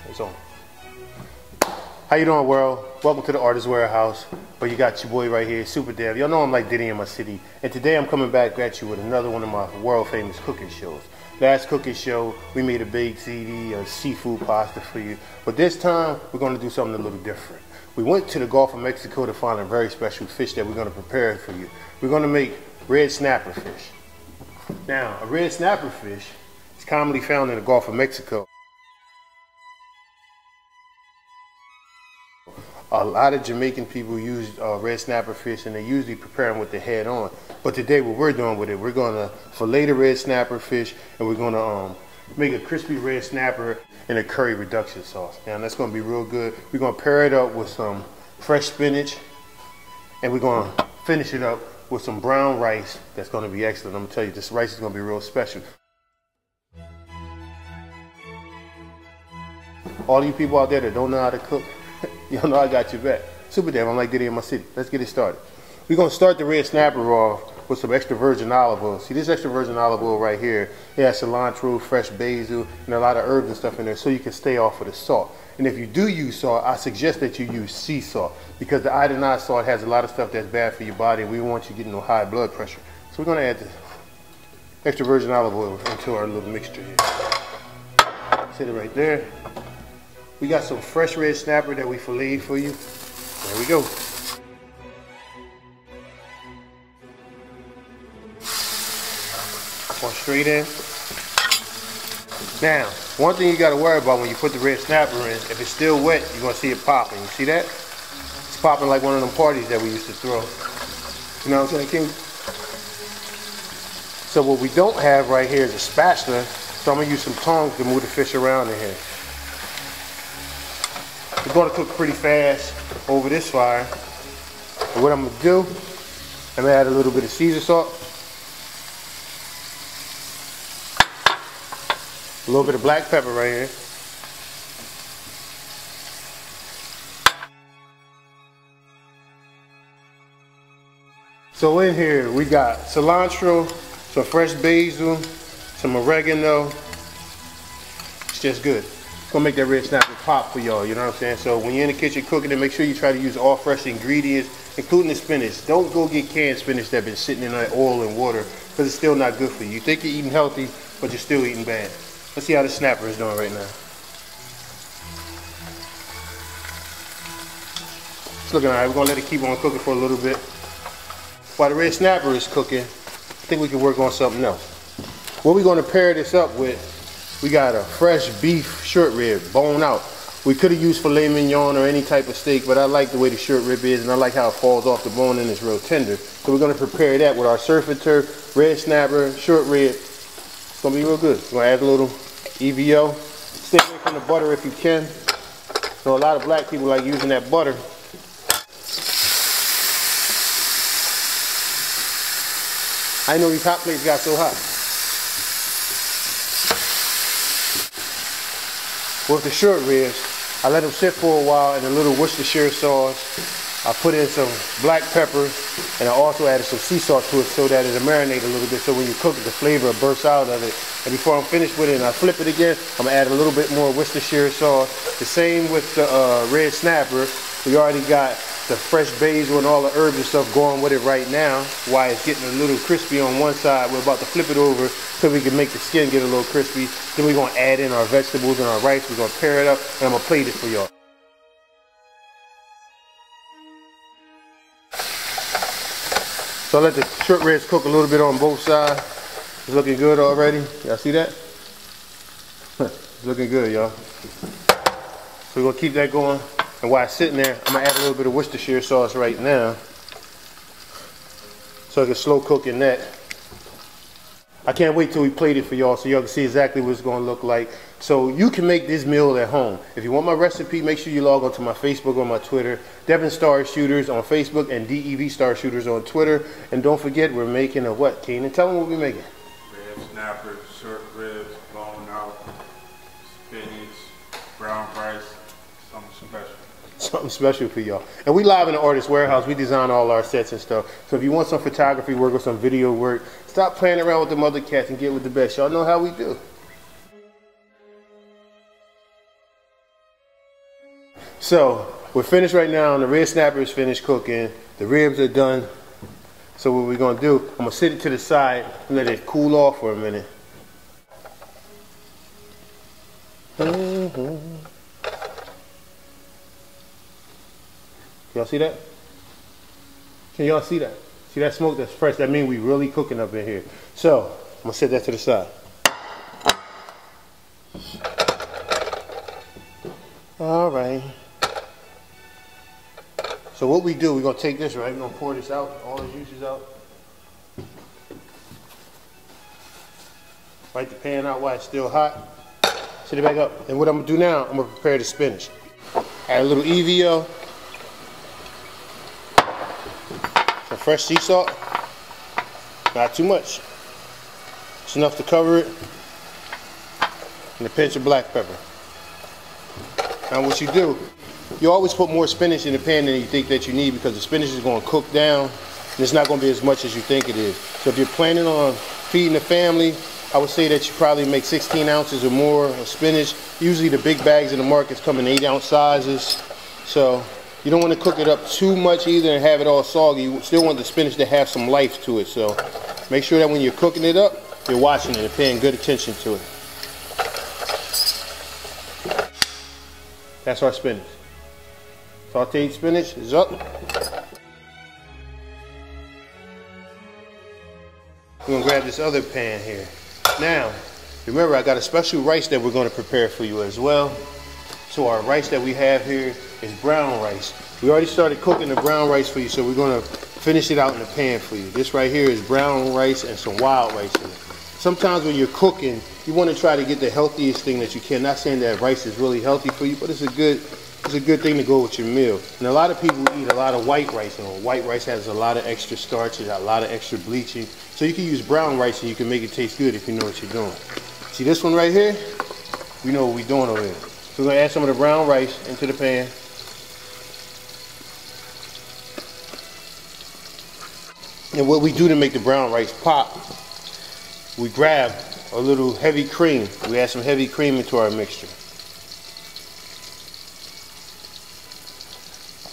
It's on. How you doing, world? Welcome to the Artist Warehouse, where you got your boy right here, SUPERDEV. Y'all know I'm like Diddy in my city, and today I'm coming back at you with another one of my world famous cooking shows. Last cooking show, we made a baked ziti, a seafood pasta for you, but this time we're going to do something a little different. We went to the Gulf of Mexico to find a very special fish that we're going to prepare for you. We're going to make red snapper fish. Now, a red snapper fish is commonly found in the Gulf of Mexico. A lot of Jamaican people use red snapper fish, and they usually prepare them with the head on. But today what we're doing with it, we're going to fillet the red snapper fish, and we're going to make a crispy red snapper in a curry reduction sauce. Now that's going to be real good. We're going to pair it up with some fresh spinach, and we're going to finish it up with some brown rice. That's going to be excellent. I'm going to tell you, this rice is going to be real special. All you people out there that don't know how to cook, y'all know I got your back. SUPERDEV, I'm like Diddy in my city. Let's get it started. We're going to start the red snapper off with some extra virgin olive oil. See, this extra virgin olive oil right here, it has cilantro, fresh basil, and a lot of herbs and stuff in there, so you can stay off of the salt. And if you do use salt, I suggest that you use sea salt, because the iodized salt has a lot of stuff that's bad for your body, and we don't want you getting no high blood pressure. So we're going to add the extra virgin olive oil into our little mixture here. Set it right there. We got some fresh red snapper that we filleted for you. There we go. Going straight in. Now, one thing you got to worry about when you put the red snapper in, if it's still wet, you're going to see it popping. You see that? It's popping like one of them parties that we used to throw. You know what I'm saying, King? So what we don't have right here is a spatula, so I'm going to use some tongs to move the fish around in here. It's going to cook pretty fast over this fire. And what I'm going to do, I'm going to add a little bit of Caesar salt, a little bit of black pepper right here, so in here we got cilantro, some fresh basil, some oregano. It's just good. It's gonna make that red snapper pop for y'all, you know what I'm saying? So when you're in the kitchen cooking it, make sure you try to use all fresh ingredients, including the spinach. Don't go get canned spinach that's been sitting in that oil and water, because it's still not good for you. You think you're eating healthy, but you're still eating bad. Let's see how the snapper is doing right now. It's looking alright. We're gonna let it keep on cooking for a little bit. While the red snapper is cooking, I think we can work on something else. What we're gonna pair this up with, we got a fresh beef short rib, bone out. We could have used filet mignon or any type of steak, but I like the way the short rib is, and I like how it falls off the bone and it's real tender. So we're gonna prepare that with our surf and turf, red snapper, short rib. It's gonna be real good. We're gonna add a little EVO. Stay away from the butter if you can. So a lot of black people like using that butter. I know these hot plates got so hot. With the short ribs, I let them sit for a while in a little Worcestershire sauce. I put in some black pepper, and I also added some sea salt to it so that it'll marinate a little bit, so when you cook it, the flavor bursts out of it. And before I'm finished with it and I flip it again, I'm gonna add a little bit more Worcestershire sauce. The same with the red snapper. We already got the fresh basil and all the herbs and stuff going with it right now. While it's getting a little crispy on one side, we're about to flip it over so we can make the skin get a little crispy. Then we're gonna add in our vegetables and our rice. We're gonna pair it up, and I'm gonna plate it for y'all. So I let the short ribs cook a little bit on both sides. It's looking good already. Y'all see that? It's looking good, y'all. So we're gonna keep that going. And while it's sitting there, I'm gonna add a little bit of Worcestershire sauce right now, so I can slow cook in that. I can't wait till we plate it for y'all so y'all can see exactly what it's gonna look like. So you can make this meal at home. If you want my recipe, make sure you log on to my Facebook or my Twitter. Devon Starshooterz on Facebook and DEV Starshooterz on Twitter. And don't forget, we're making a what, Keenan? Tell them what we're making. Red snapper, short ribs, bone out, spinach, brown rice, something special. Something special for y'all. And we live in the Artist Warehouse. We design all our sets and stuff. So if you want some photography work or some video work, stop playing around with the mother cats and get with the best. Y'all know how we do. So we're finished right now. The red snapper is finished cooking. The ribs are done. So what we're gonna do, I'm gonna sit it to the side and let it cool off for a minute. Y'all see that? Can y'all see that? See that smoke that's fresh? That means we really cooking up in here. So I'm gonna set that to the side. All right. So what we do, we're gonna take this, right? We're gonna pour this out, all the juices out. Light the pan out while it's still hot. Set it back up. And what I'm gonna do now, I'm gonna prepare the spinach. Add a little EVO. Some fresh sea salt. Not too much. It's enough to cover it. And a pinch of black pepper. Now what you do, you always put more spinach in the pan than you think that you need because the spinach is going to cook down and it's not going to be as much as you think it is. So if you're planning on feeding the family, I would say that you probably make 16 ounces or more of spinach. Usually the big bags in the markets come in 8-ounce sizes. So you don't want to cook it up too much either and have it all soggy. You still want the spinach to have some life to it. So make sure that when you're cooking it up, you're watching it and paying good attention to it. That's our spinach. Sauteed spinach is up. We're gonna grab this other pan here. Now, remember I got a special rice that we're gonna prepare for you as well. So our rice that we have here is brown rice. We already started cooking the brown rice for you, so we're gonna finish it out in the pan for you. This right here is brown rice and some wild rice in it. Sometimes when you're cooking, you want to try to get the healthiest thing that you can. Not saying that rice is really healthy for you, but it's a good thing to go with your meal. And a lot of people eat a lot of white rice. And white rice has a lot of extra starch, a lot of extra bleaching. So you can use brown rice and you can make it taste good if you know what you're doing. See this one right here? We know what we're doing over here. So we're gonna add some of the brown rice into the pan. And what we do to make the brown rice pop, we grab a little heavy cream. We add some heavy cream into our mixture.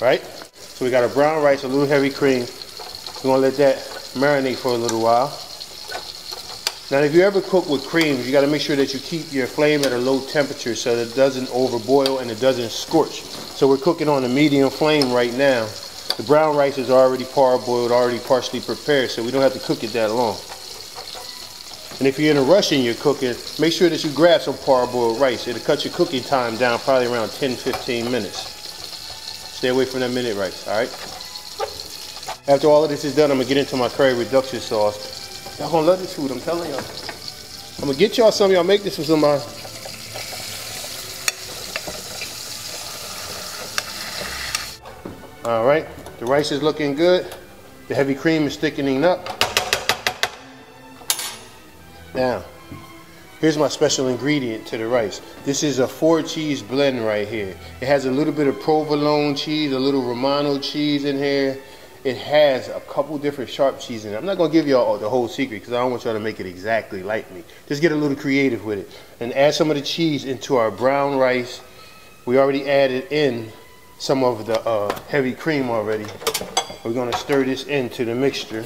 All right? So we got our brown rice, a little heavy cream. We're gonna let that marinate for a little while. Now if you ever cook with creams, you gotta make sure that you keep your flame at a low temperature so that it doesn't overboil and it doesn't scorch. So we're cooking on a medium flame right now. The brown rice is already parboiled, already partially prepared, so we don't have to cook it that long. And if you're in a rush and you're cooking, make sure that you grab some parboiled rice. It'll cut your cooking time down probably around 10-15 minutes. Stay away from that minute rice, all right? After all of this is done, I'm gonna get into my curry reduction sauce. Y'all gonna love this food, I'm telling y'all. I'm gonna get y'all some of y'all make this with some of my... All right, the rice is looking good. The heavy cream is thickening up. Now, here's my special ingredient to the rice. This is a 4-cheese blend right here. It has a little bit of provolone cheese, a little Romano cheese in here. It has a couple different sharp cheese in it. I'm not gonna give y'all the whole secret because I don't want y'all to make it exactly like me. Just get a little creative with it. And add some of the cheese into our brown rice. We already added in some of the heavy cream already. We're gonna stir this into the mixture.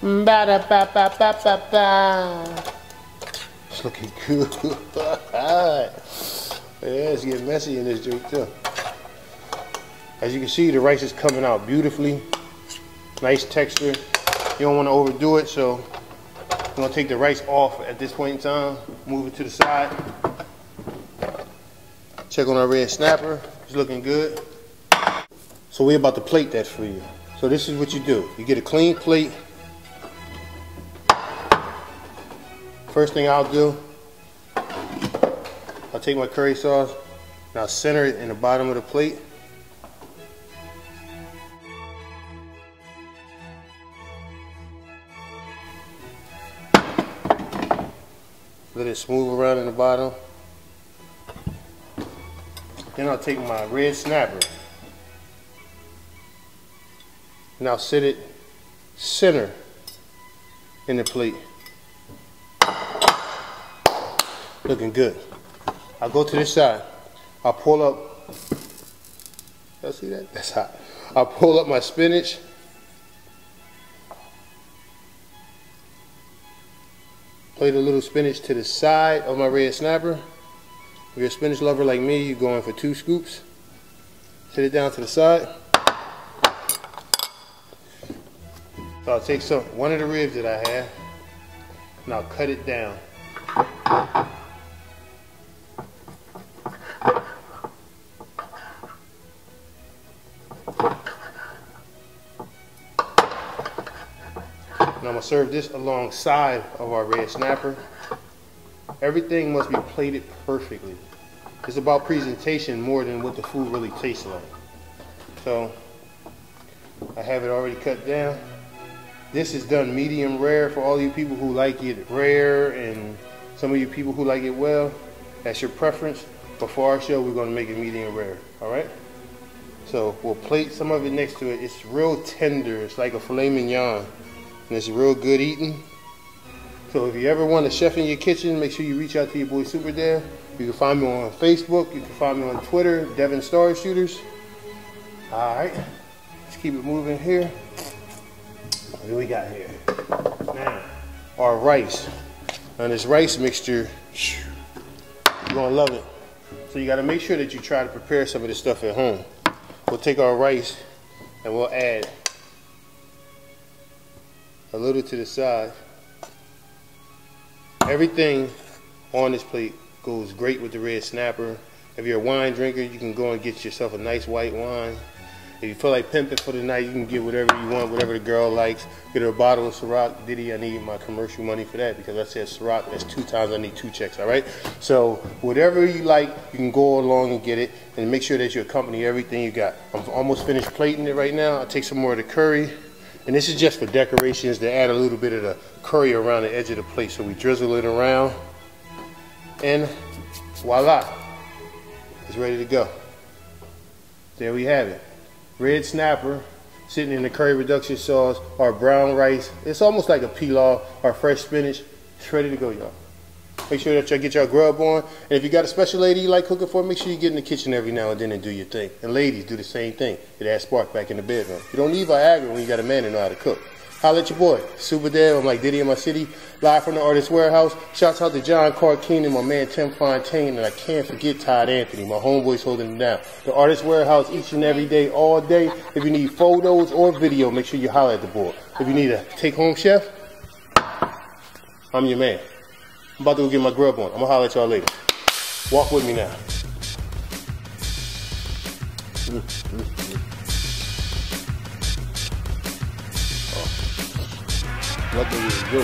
Ba-da-ba-ba-ba-ba-ba. It's looking good. Yeah, it's getting messy in this drink too. As you can see, the rice is coming out beautifully. Nice texture. You don't want to overdo it, so I'm gonna take the rice off at this point in time. Move it to the side. Check on our red snapper. It's looking good. So we're about to plate that for you. So this is what you do. You get a clean plate. First thing I'll do, I'll take my curry sauce and I'll center it in the bottom of the plate. Let it smooth around in the bottom. Then I'll take my red snapper and I'll set it center in the plate. Looking good. I'll go to this side. I'll pull up. Y'all see that? That's hot. I'll pull up my spinach. Plate a little spinach to the side of my red snapper. If you're a spinach lover like me, you're going for 2 scoops. Set it down to the side. So I'll take one of the ribs that I have, and I'll cut it down. And I'm going to serve this alongside of our red snapper. Everything must be plated perfectly. It's about presentation more than what the food really tastes like. So I have it already cut down. This is done medium rare for all you people who like it rare, and some of you people who like it well. That's your preference. But for our show, we're going to make it medium rare. All right? So we'll plate some of it next to it. It's real tender. It's like a filet mignon. And it's real good eating. So if you ever want a chef in your kitchen, make sure you reach out to your boy SUPERDEV. You can find me on Facebook. You can find me on Twitter, Devon Starshooterz. Alright, let's keep it moving here. What do we got here? Now, our rice. Now this rice mixture, you're gonna love it. So you gotta make sure that you try to prepare some of this stuff at home. We'll take our rice and we'll add a little to the side. Everything on this plate goes great with the red snapper. If you're a wine drinker, you can go and get yourself a nice white wine. If you feel like pimping for the night, you can get whatever you want, whatever the girl likes. Get her a bottle of Ciroc. Diddy, I need my commercial money for that because I said Ciroc, that's 2 times I need 2 checks, all right? So whatever you like, you can go along and get it, and make sure that you accompany everything you got. I'm almost finished plating it right now. I'll take some more of the curry. And this is just for decorations to add a little bit of the curry around the edge of the plate. So we drizzle it around, and voila, it's ready to go. There we have it. Red snapper sitting in the curry reduction sauce, our brown rice. It's almost like a pilaf, our fresh spinach. It's ready to go, y'all. Make sure that y'all get y'all grub on. And if you got a special lady you like cooking for, make sure you get in the kitchen every now and then and do your thing. And ladies, do the same thing. It adds spark back in the bedroom. You don't need Viagra when you got a man that know how to cook. Holla at your boy, SUPERDEV. I'm like Diddy in my city, live from the Artist Warehouse. Shouts out to John Carkeen, my man Tim Fontaine, and I can't forget Todd Anthony. My homeboy's holding him down. The Artist Warehouse each and every day, all day. If you need photos or video, make sure you holla at the boy. If you need a take-home chef, I'm your man. I'm about to go get my grub on. I'm gonna holler at y'all later. Walk with me now. What do we do?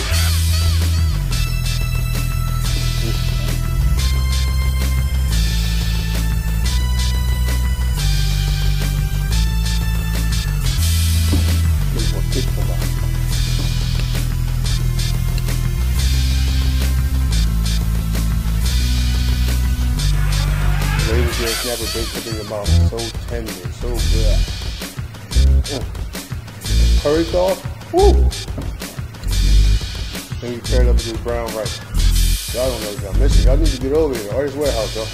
Red snapper baked in your mouth, so tender, so good. Curry sauce, woo! Then you pair it up with this brown rice. Y'all don't know what y'all missing. Y'all need to get over here. Artist Warehouse, y'all.